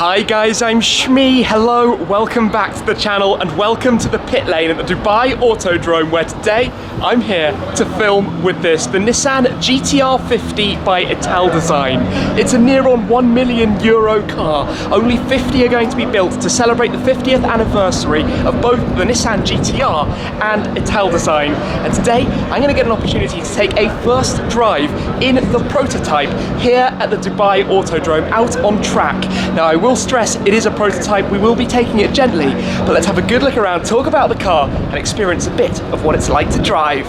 Hi guys, I'm Shmee. Hello, welcome back to the channel and welcome to the pit lane at the Dubai Autodrome, where today I'm here to film with the Nissan GT-R50 by Italdesign. It's a near on €1 million car. Only 50 are going to be built to celebrate the 50th anniversary of both the Nissan GT-R and Italdesign. And today I'm going to get an opportunity to take a first drive in the prototype here at the Dubai Autodrome out on track. Now I will stress it is a prototype, we will be taking it gently, but let's have a good look around, talk about the car and experience a bit of what it's like to drive.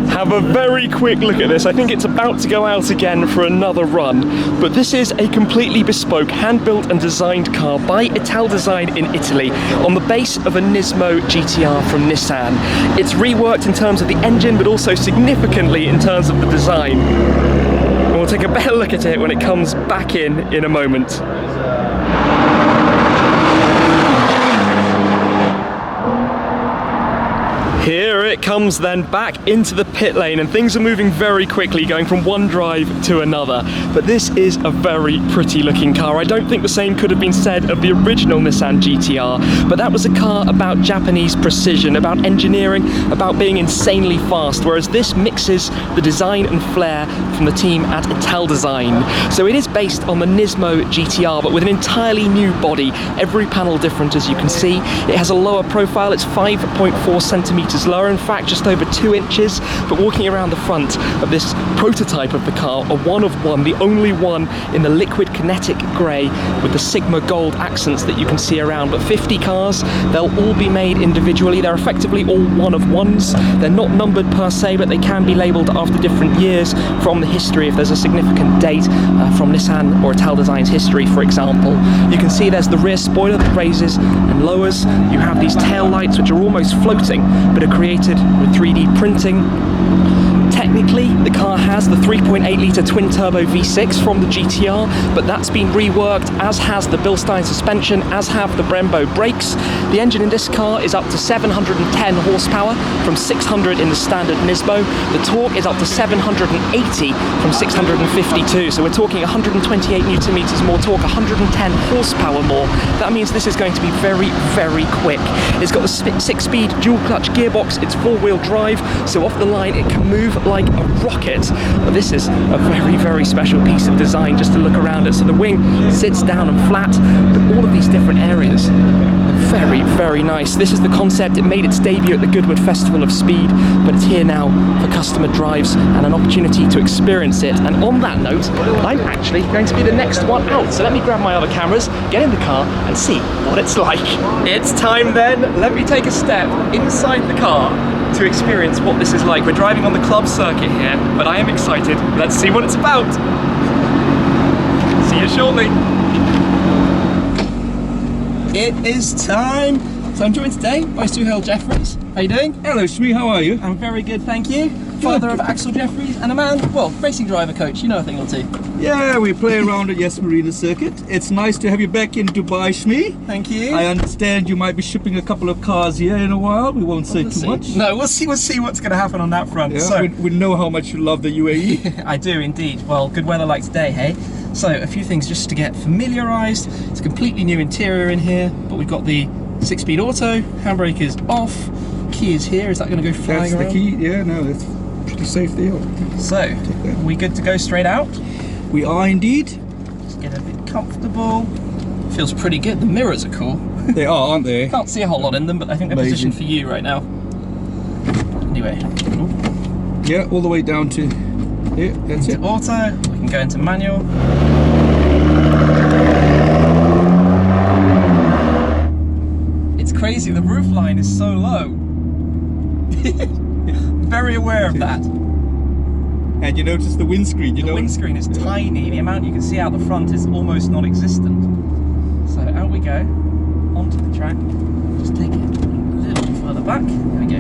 Have a very quick look at this. I think it's about to go out again for another run, but this is a completely bespoke, hand-built and designed car by Italdesign in Italy on the base of a Nismo GT-R from Nissan. It's reworked in terms of the engine, but also significantly in terms of the design. And we'll take a better look at it when it comes back in a moment. Here it comes then back into the pit lane, and things are moving very quickly, going from one drive to another. But this is a very pretty looking car. I don't think the same could have been said of the original Nissan GT-R, but that was a car about Japanese precision, about engineering, about being insanely fast, whereas this mixes the design and flair from the team at Italdesign. So it is based on the Nismo GT-R, but with an entirely new body, every panel different as you can see. It has a lower profile, it's 5.4 centimeters lower, in fact just over 2 inches, but walking around the front of this prototype of the car, a one of one, the only one in the liquid kinetic grey with the Sigma gold accents that you can see around. But 50 cars, they'll all be made individually. They're effectively all one of ones. They're not numbered per se, but they can be labelled after different years from the history if there's a significant date from Nissan or Italdesign's history, for example. You can see there's the rear spoiler that raises and lowers. You have these tail lights which are almost floating, but are created with 3D printing. Technically, the car has the 3.8 litre twin-turbo V6 from the GT-R, but that's been reworked, as has the Bilstein suspension, as have the Brembo brakes. The engine in this car is up to 710 horsepower from 600 in the standard Nismo. The torque is up to 780 from 652, so we're talking 128 newton meters more torque, 110 horsepower more. That means this is going to be very, very quick. It's got the 6-speed dual-clutch gearbox, it's 4-wheel drive, so off the line it can move like a rocket. This is a very, very special piece of design just to look around it. So the wing sits down and flat, but all of these different areas are very, very nice. This is the concept. It made its debut at the Goodwood Festival of Speed, but it's here now for customer drives and an opportunity to experience it. And on that note, I'm actually going to be the next one out. So let me grab my other cameras, get in the car and see what it's like. It's time then. Let me take a step inside the car to experience what this is like. We're driving on the club circuit here, but I am excited. Let's see what it's about. See you shortly. It is time. So I'm joined today by Suhail Jeffries. How you doing? Hello Shmee, how are you? I'm very good, thank you. Father of Axel Jeffries and a man, well, racing driver coach, you know a thing or two. Yeah, we play around at Yes Marina Circuit. It's nice to have you back in Dubai, Shmee. Thank you. I understand you might be shipping a couple of cars here in a while. We won't say too much. No, we'll see what's going to happen on that front. Yeah, so we know how much you love the UAE. I do indeed. Well, good weather like today, hey? So a few things just to get familiarised. It's a completely new interior in here, but we've got the 6-speed auto, handbrake is off, key is here. Is that going to go flying around? That's the key, yeah, no, that's pretty safe deal. So, are we good to go straight out? We are indeed. Just get a bit comfortable. Feels pretty good. The mirrors are cool. They are, aren't they? Can't see a whole lot in them, but I think they're positioned for you right now. Anyway. Ooh. Yeah, all the way down to here, that's it. Auto, we can go into manual. It's crazy, the roof line is so low. Very aware of that. And you notice the windscreen, The windscreen is tiny. The amount you can see out the front is almost non-existent. So out we go, onto the track. Just take it a little further back. There we go.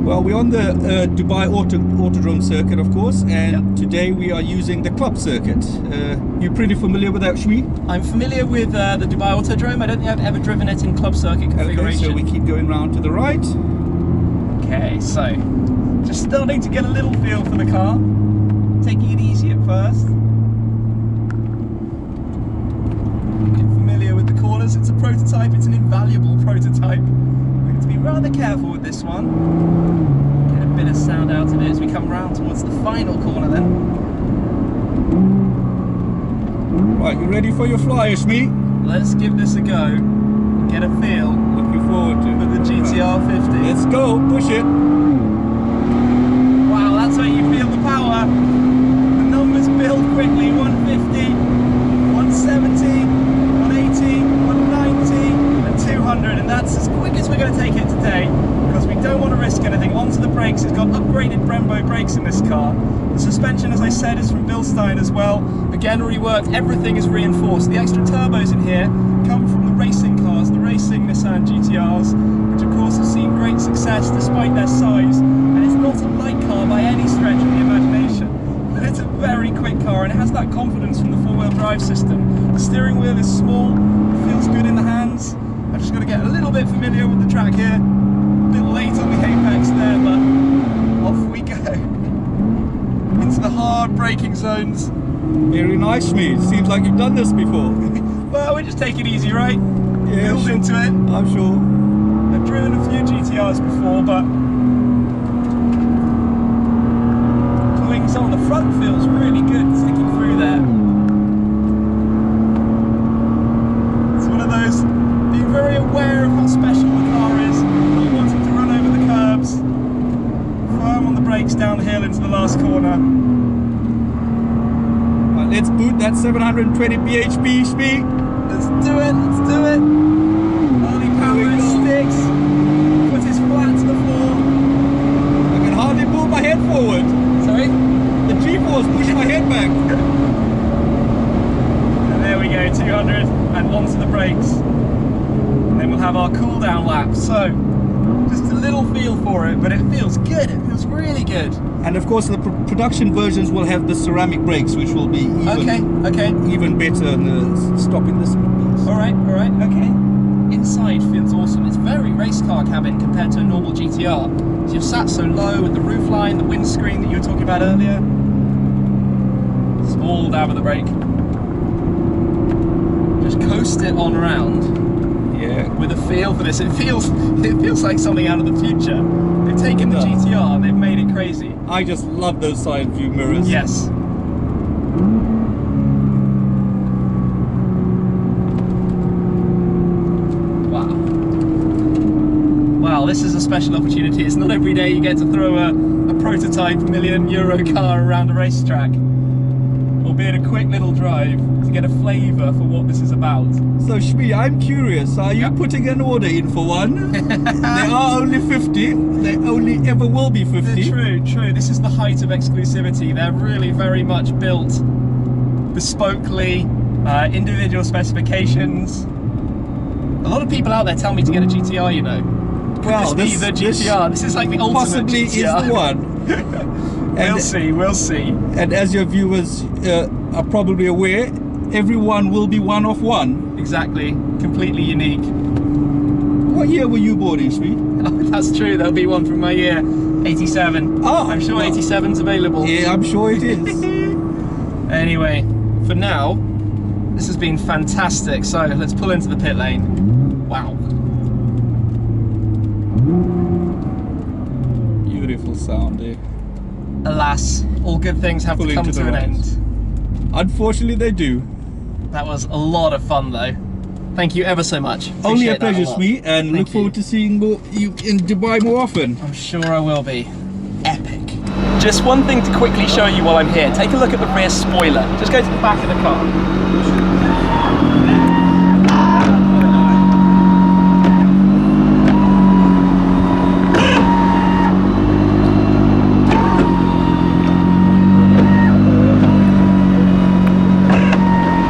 Well, we're on the Dubai Autodrome circuit, of course, and today we are using the club circuit. You're pretty familiar with that, Shmee? I'm familiar with the Dubai Autodrome. I don't think I've ever driven it in club circuit configuration. Okay, so we keep going round to the right. Okay, so just starting to get a little feel for the car. taking it easy at first. Get familiar with the corners. It's a prototype, it's an invaluable prototype. We have to be rather careful with this one. Get a bit of sound out of it as we come round towards the final corner then. Right, you ready for your fly, Smee? Let's give this a go. Get a feel. Looking forward to For the GT-R50. Let's go, push it. Wow, that's how you feel the power. The numbers build quickly. 150, 170, 180, 190 and 200, and that's as quick as we're going to take it today because we don't want to risk anything. Onto the brakes. It's got upgraded Brembo brakes in this car. The suspension, as I said, is from Bilstein as well. Again, reworked. Everything is reinforced. The extra turbos in here come from the racing cars, the racing Nissan GT-Rs, which of course have seen great success despite their size. And it's not a light car by any stretch of the imagination, but it's a very quick car and it has that confidence from the four-wheel drive system. The steering wheel is small, it feels good in the hands. I've just got to get a little bit familiar with the track here. A bit late on the apex there, but off we go. Into the hard braking zones. Very nice, Smee. Seems like you've done this before. Well, we just take it easy, right? Yeah, Build sure. into it. I'm sure. I've driven a few GT-Rs before, but pulling on the front feels really good, sticking through there. It's one of those, being very aware of how special the car is, not wanting to run over the curbs, firm on the brakes down the hill into the last corner. Right, let's boot that 720 bhp speed. Let's do it, let's do it. Early power sticks. Foot is flat to the floor. I can hardly move my head forward. Sorry? The G-force pushing my head back. And there we go, 200 and onto the brakes. And then we'll have our cool down lap. So, just a little feel for it, but it feels good. It feels really good. And of course the production versions will have the ceramic brakes, which will be even better in stopping the speed. Alright, okay. Inside feels awesome. It's very race car cabin compared to a normal GT-R. So you've sat so low with the roofline, the windscreen that you were talking about earlier. Small dab of the brake. Just coast it on round. Yeah. With a feel for this. It feels like something out of the future. They've taken the GT-R and they've made it crazy. I just love those side view mirrors. Yes. Wow. Wow, this is a special opportunity. It's not every day you get to throw a prototype €1 million car around a racetrack. Albeit a quick little drive to get a flavour for what this is about. So Shmi, I'm curious, are you putting an order in for one? There are only 50, there only ever will be 50. True. This is the height of exclusivity. They're really very much built bespokely, individual specifications. A lot of people out there tell me to get a GT-R, you know. Well, this be the GT-R. This is like the ultimate possibly GT-R. is the one. We'll see. And as your viewers are probably aware, everyone will be one of one. Exactly, completely unique. What year were you born in, Shmi? Oh, that's true, there'll be one from my year, 87. Oh, I'm sure well, 87's available. Yeah, I'm sure it is. Anyway, for now, this has been fantastic. So let's pull into the pit lane. Wow. Beautiful sound there. Alas, all good things have to come to an end. Unfortunately, they do. That was a lot of fun though. Thank you ever so much. Only a Appreciate that pleasure, Smee, and Thank look forward to seeing you in Dubai more often. I'm sure I will be. Epic. Just one thing to quickly show you while I'm here. Take a look at the rear spoiler. Just go to the back of the car.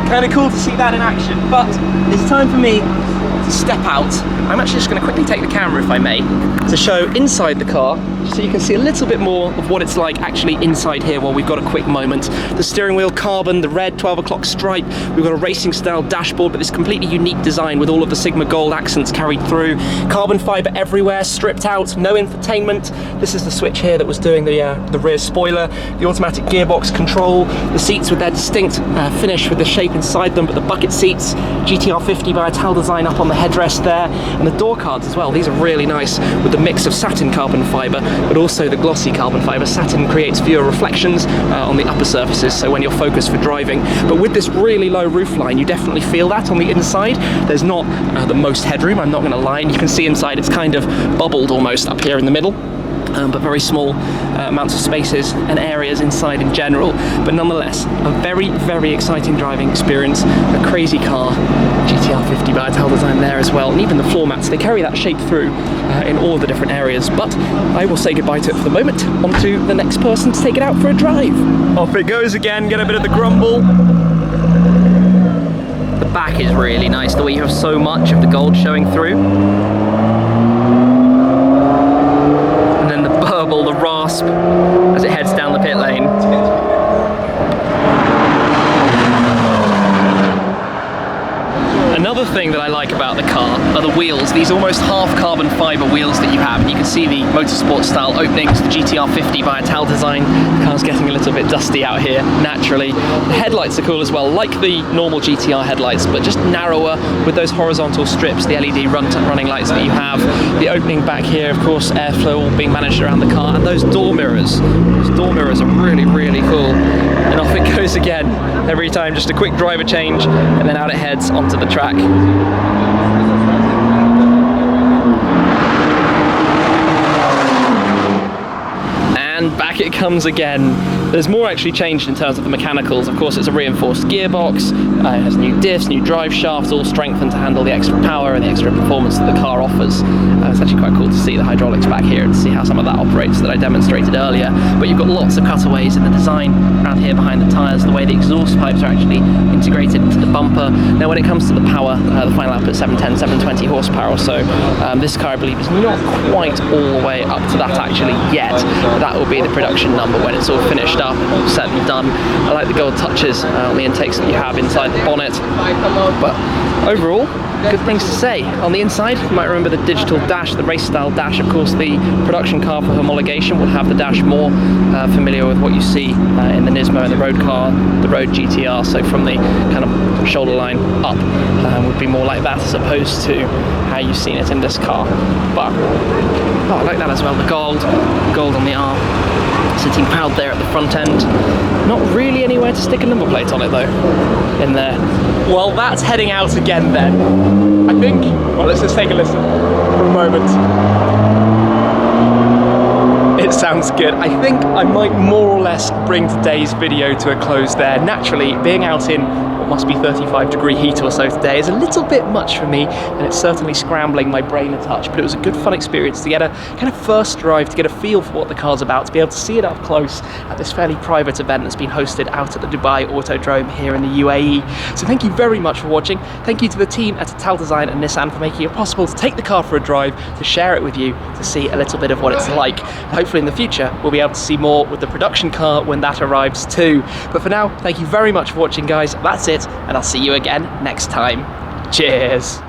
Kind of cool to see that in action, but it's time for me to step out. I'm actually just going to quickly take the camera, if I may, to show inside the car, so you can see a little bit more of what it's like actually inside here while we've got a quick moment. The steering wheel carbon, the red 12 o'clock stripe, we've got a racing style dashboard, but this completely unique design with all of the Sigma gold accents carried through. Carbon fiber everywhere, stripped out, no infotainment. This is the switch here that was doing the rear spoiler, the automatic gearbox control, the seats with their distinct finish with the shape inside them, but the bucket seats, GT-R50 by Italdesign up on the headrest there, and the door cards as well. These are really nice with the mix of satin carbon fiber, but also the glossy carbon fiber. Satin creates fewer reflections on the upper surfaces, so when you're focused for driving. But with this really low roofline, you definitely feel that on the inside. There's not the most headroom, I'm not going to lie, and you can see inside it's kind of bubbled almost up here in the middle. But very small amounts of spaces and areas inside in general. But nonetheless, a very, very exciting driving experience. A crazy car, GT-R50 by Italdesign there as well. And even the floor mats, they carry that shape through in all of the different areas. But I will say goodbye to it for the moment. On to the next person to take it out for a drive. Off it goes again, get a bit of the grumble. The back is really nice, the way you have so much of the gold showing through. The rasp as it heads down the pit lane. Another thing that I like about the car are the wheels, these almost half carbon fiber wheels that you have. And you can see the motorsport style openings, the GT-R50 by Italdesign. The car's getting a little bit dusty out here, naturally. The headlights are cool as well, like the normal GT-R headlights, but just narrower with those horizontal strips, the LED running lights that you have. The opening back here, of course, airflow all being managed around the car. And those door mirrors. Those door mirrors are really, really cool. And off it goes again. Every time, just a quick driver change, and then out it heads onto the track. And back it comes again. There's more actually changed in terms of the mechanicals. Of course, it's a reinforced gearbox, it has new diffs, new drive shafts, all strengthened to handle the extra power and the extra performance that the car offers. It's actually quite cool to see the hydraulics back here and to see how some of that operates that I demonstrated earlier. But you've got lots of cutaways in the design around here behind the tyres, the way the exhaust pipes are actually integrated into the bumper. Now when it comes to the power, the final output 710, 720 horsepower or so, this car I believe is not quite all the way up to that actually yet. That will be the production number when it's all finished up and set and done. I like the gold touches on the intakes that you have inside the bonnet, but overall good things to say. On the inside, you might remember the digital dash, the race style dash. Of course, the production car for homologation will have the dash more familiar with what you see in the Nismo and the road car, the road GT-R. So from the kind of shoulder line up would be more like that as opposed to how you've seen it in this car. But oh, I like that as well. The gold on the arm, sitting proud there at the front end. Not really anywhere to stick a number plate on it though, in there. Well, that's heading out again then. I think, well, let's just take a listen for a moment. It sounds good. I think I might more or less bring today's video to a close there. Naturally, being out in what must be 35-degree heat or so today is a little bit much for me, and it's certainly scrambling my brain a touch, but it was a good fun experience to get a kind of first drive, to get a feel for what the car's about, to be able to see it up close at this fairly private event that's been hosted out at the Dubai Autodrome here in the UAE. So thank you very much for watching. Thank you to the team at Italdesign and Nissan for making it possible to take the car for a drive, to share it with you, to see a little bit of what it's like. Hopefully in the future we'll be able to see more with the production car when that arrives too. But for now, thank you very much for watching guys. That's it, and I'll see you again next time. Cheers.